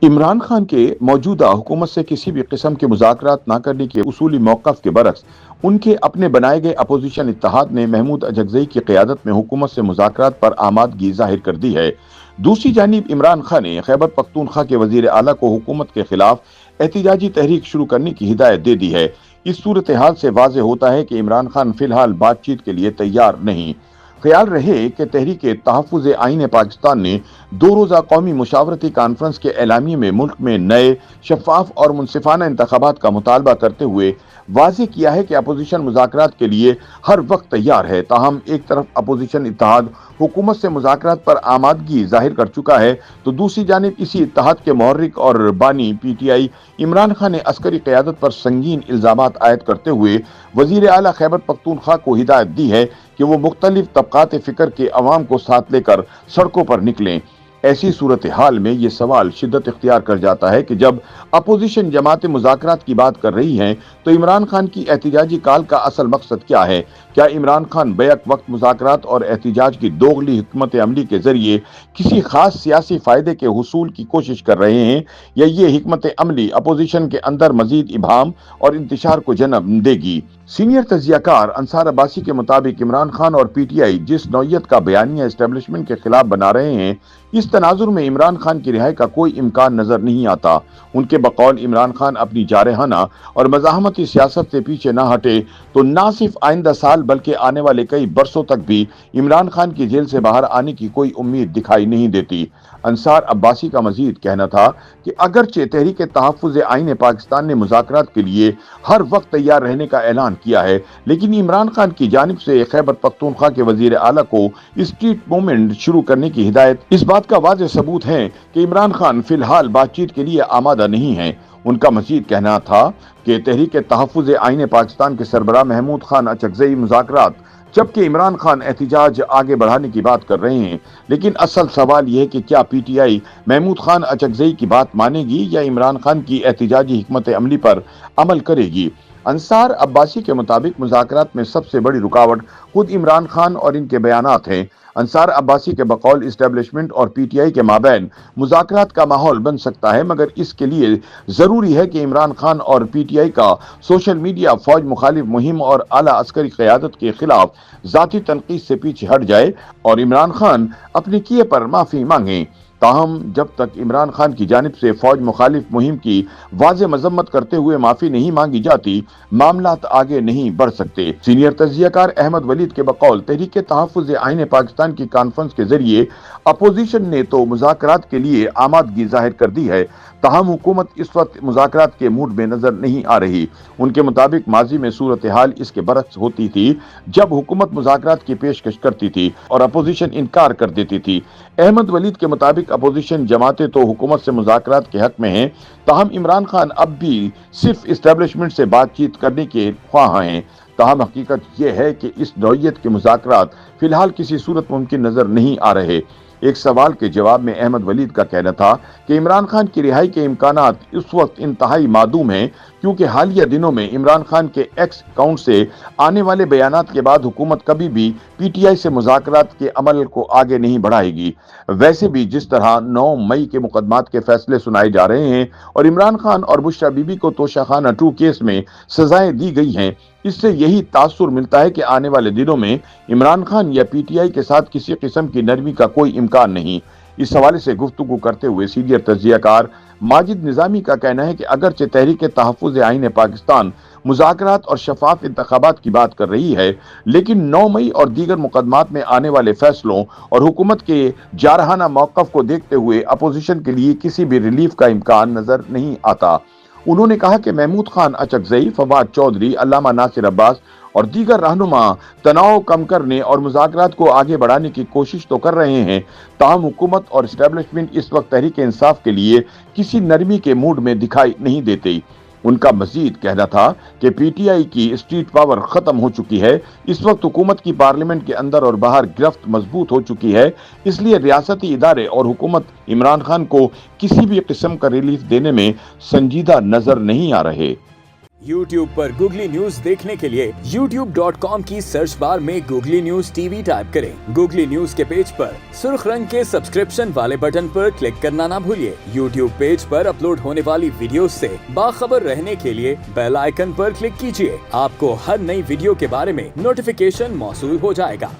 इमरान खान के मौजूदा हुकूमत से किसी भी किस्म के मुज़ाकरात न करने के उसूली मौक़िफ़ के बरक्स उनके अपने बनाए गए अपोजिशन इत्तेहाद ने महमूद अचकज़ई की क़यादत में हुकूमत से मुज़ाकरात पर आमादगी ज़ाहिर कर दी है। दूसरी जानिब इमरान खान ने खैबर पख्तूनख्वा के वज़ीर आला को हुकूमत के खिलाफ एहतिजाजी तहरीक शुरू करने की हिदायत दे दी है। इस सूरत हाल से वाज़ेह होता है कि इमरान खान फ़िलहाल बातचीत के लिए तैयार नहीं। ख्याल रहे कि तहरीक तहफ़्फ़ुज़ आईन पाकिस्तान ने 2 रोज़ा कौमी मुशावरती कॉन्फ्रेंस के एलामिये में मुल्क में नए शफ़ाफ और मुनसिफ़ाना इंतख़ाबात का मुतालबा करते हुए वाज़ेह किया है कि अपोजिशन मुज़ाकरात के लिए हर वक्त तैयार है। ताहम एक तरफ अपोजिशन इत्तेहाद हुकूमत से मुज़ाकरात पर आमादगी ज़ाहिर कर चुका है, तो दूसरी जानिब इसी इत्तेहाद के मुहर्रिक और बानी PTI इमरान खान ने अस्करी क़यादत पर संगीन इल्ज़ामात आयद करते हुए वज़ीर आला खैबर पख्तूनख्वा को हिदायत दी है कि वो मुख्तलिफ तबक़ात फ़िक्र के अवाम को साथ लेकर सड़कों पर निकलें। ऐसी सूरत हाल में ये सवाल शिद्दत इख्तियार कर जाता है कि जब अपोजिशन जमातें मुज़ाकरात की बात कर रही हैं, तो इमरान खान की एहतिजाजी काल का असल मकसद क्या है? क्या इमरान खान बैक वक्त मुज़ाकरात और एहतिजाज की दोगली हिकमत अमली के जरिए किसी खास सियासी फ़ायदे के हुसूल की कोशिश कर रहे हैं, या ये हिकमत अमली अपोजिशन के अंदर मजीद इबाहम और इंतशार को जन्म देगी? सीनियर तजियाकार अंसार अब्बासी के मुताबिक इमरान खान और PTI जिस नौयत का बयानिया एस्टेब्लिशमेंट के खिलाफ बना रहे हैं, इस तनाजुर में इमरान खान की रिहाई का कोई इम्कान नजर नहीं आता। उनके बकौल इमरान खान अपनी जारहाना और मज़ाहमती सियासत से पीछे न हटे तो न सिर्फ आइंदा साल बल्कि आने वाले कई बरसों तक भी इमरान खान की जेल से बाहर आने की कोई उम्मीद दिखाई नहीं देती। अंसार अब्बासी का मजीद कहना था कि अगरचे तहरीक तहफ़्फ़ुज़ आईन पाकिस्तान ने मुज़ाकरात के लिए हर वक्त तैयार रहने का ऐलान किया है, लेकिन इमरान खान की जानिब से खैबर पख्तूनख्वा के वज़ीर आला को स्ट्रीट मूवमेंट शुरू करने की हिदायत इस बात का वाज़ेह सबूत है कि इमरान खान फिलहाल बातचीत के लिए आमादा नहीं है। उनका मजीद कहना था कि तहरीक तहफ़्फ़ुज़ आईन पाकिस्तान के सरबराह महमूद खान अचकज़ई मुज़ाकरात, जबकि इमरान खान एहतिजाज आगे बढ़ाने की बात कर रहे हैं। लेकिन असल सवाल यह है कि क्या PTI महमूद खान अचकज़ई की बात मानेगी या इमरान खान की एहतिजाजी हिकमत अमली पर अमल करेगी? अंसार अब्बासी के मुताबिक मुज़ाकरात में सबसे बड़ी रुकावट खुद इमरान खान और इनके बयानात हैं। अंसार अब्बासी के बकौल इस्टेब्लिशमेंट और PTI के माबैन मुज़ाकरात का माहौल बन सकता है, मगर इसके लिए ज़रूरी है कि इमरान खान और PTI का सोशल मीडिया फौज मुखालिफ मुहिम और आला अस्करी क़यादत के खिलाफ ज़ाती तनकीद से पीछे हट जाए और इमरान खान अपने किए पर माफ़ी मांगें। ताहम जब तक इमरान खान की जानिब से फौज मुखालिफ मुहिम की वाज़ेह मजम्मत करते हुए माफ़ी नहीं मांगी जाती, मामलात आगे नहीं बढ़ सकते। सीनियर तजियाकार अहमद वलीद के बकौल तहरीक तहफ़्फ़ुज़ आईन पाकिस्तान की कॉन्फ्रेंस के जरिए अपोजिशन ने तो मुज़ाकरात के लिए आमादगी जाहिर कर दी है, ताहम हुकूमत इस वक्त मुज़ाकरात के मूड में नजर नहीं आ रही। उनके मुताबिक माजी में सूरत हाल इसके बरक्स होती थी, जब हुकूमत मुज़ाकरात की पेशकश करती थी और अपोजिशन इनकार कर देती थी। अहमद वलीद के मुताबिक अपोजिशन जमातें तो हुकूमत से मुज़ाकरात के हक में हैं, ताहम इमरान खान अब भी सिर्फ इस्टेब्लिशमेंट से बातचीत करने के ख्वाह हैं। ताहम हकीकत यह है कि इस नौयत के मुज़ाकरात फिलहाल किसी सूरत मुमकिन नजर नहीं आ रहे। एक सवाल के जवाब में अहमद वलीद का कहना था कि इमरान खान की रिहाई के इम्कानात इस वक्त इंतहाई मादूम हैं, क्योंकि हालिया दिनों में इमरान खान के एक्स अकाउंट से आने वाले बयानात के बाद हुकूमत कभी भी PTI से मुज़ाकरात के अमल को आगे नहीं बढ़ाएगी। वैसे भी जिस तरह 9 मई के मुकदमात के फैसले सुनाए जा रहे हैं और इमरान खान और बुशरा बीबी को तोशाखाना 2 केस में सजाएं दी गई हैं, इससे यही तासुर मिलता है कि आने वाले दिनों में इमरान खान या PTI के साथ किसी किस्म की नरमी का कोई इम्कान नहीं। इस हवाले से गुफ्तगू करते हुए सीनियर तजियाकार माजिद निज़ामी का कहना है कि अगरचे तहरीक तहफ़्फ़ुज़ आईन पाकिस्तान मुज़ाकरात और शफाफ इंतखाबात की बात कर रही है, लेकिन 9 मई और दीगर मुकदमात में आने वाले फैसलों और हुकूमत के जारहाना मौक़िफ़ को देखते हुए अपोजिशन के लिए किसी भी रिलीफ का इम्कान नजर नहीं आता। उन्होंने कहा कि महमूद खान अचकज़ई, फवाद चौधरी, अल्लामा नासिर अब्बास और दीगर रहनुमा तनाव कम करने और मुज़ाकरात को आगे बढ़ाने की कोशिश तो कर रहे हैं, ताहम हुकूमत और इस्टेब्लिशमेंट इस वक्त तहरीक इंसाफ के लिए किसी नरमी के मूड में दिखाई नहीं देते। उनका मजीद कहना था कि PTI की स्ट्रीट पावर खत्म हो चुकी है। इस वक्त हुकूमत की पार्लियामेंट के अंदर और बाहर गिरफ्त मजबूत हो चुकी है, इसलिए रियासती इदारे और हुकूमत इमरान खान को किसी भी किस्म का रिलीफ देने में संजीदा नजर नहीं आ रहे। YouTube पर गूगली न्यूज देखने के लिए youtube.com की सर्च बार में गूगली न्यूज टीवी टाइप करें। गूगली न्यूज के पेज पर सुर्ख रंग के सब्सक्रिप्शन वाले बटन पर क्लिक करना ना भूलिए। YouTube पेज पर अपलोड होने वाली वीडियोस से बाखबर रहने के लिए बेल आइकन पर क्लिक कीजिए। आपको हर नई वीडियो के बारे में नोटिफिकेशन मौसूल हो जाएगा।